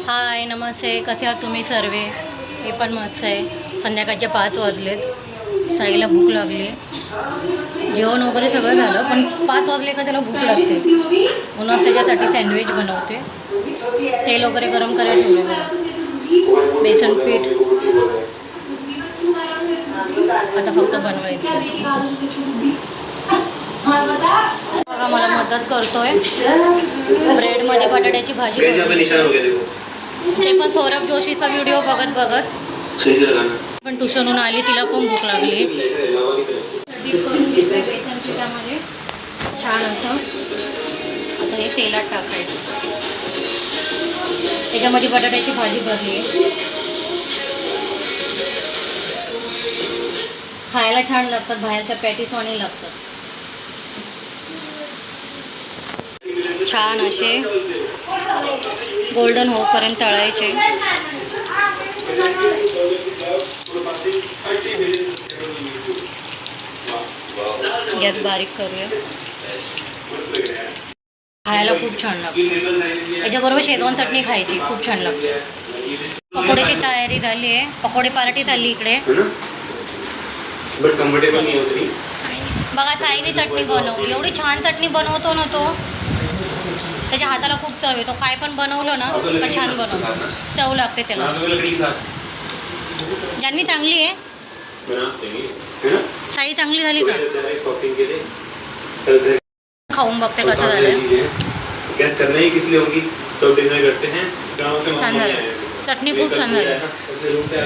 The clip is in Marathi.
हाय नमस्ते, कसे आहात तुम्ही सर्वे? मी पण मस्त आहे. संध्याकाळचे 5 वाजलेत. साईला भूक लागली. जेवण वगैरे सगळं झालं, पण 5 वाजले का त्याला भूक लागते. म्हणून त्याच्यासाठी सँडविच बनवते. तेल वगैरे गरम करायला ठेवले बघा. बेसन पीठ आता फक्त बनवायचं. बघा मला मदत करतोय. ब्रेडमध्ये बटाट्याची भाजी ते पण सौरभ जोशीचा व्हिडिओ बघत पण ट्युशनहून आली, तिला पण भूक लागली. डीप करून घेतलं बेसन पिठामध्ये छान असं. आता हे तेलात टाकायचं. त्याच्यामध्ये बटाट्याची भाजी भरली आहे. खायला छान लागतात, बाहेरच्या पॅटीसवाणी लागतात. छान असे गोल्डन होईपर्यंत तळायचे. गॅस बारीक करूया. खायला खूप छान लागतं. याच्याबरोबर शेजवान चटणी खायची, खूप छान लागते. पकोड्याची तयारी झाली आहे. पकोडे पार्टी झाली इकडे. बघा साईने चटणी बनवली. एवढी छान चटणी बनवतो ना तो. त्याच्या हाताला खूप चव आहे. तो काय पण बनवलं ना तर छान बनवतो, चव लागते त्याला. ज्यांनी चांगली आहे. साई चांगली झाली का? खाऊन बघते कसं झालं. छान झालं. चटणी खूप छान झाली.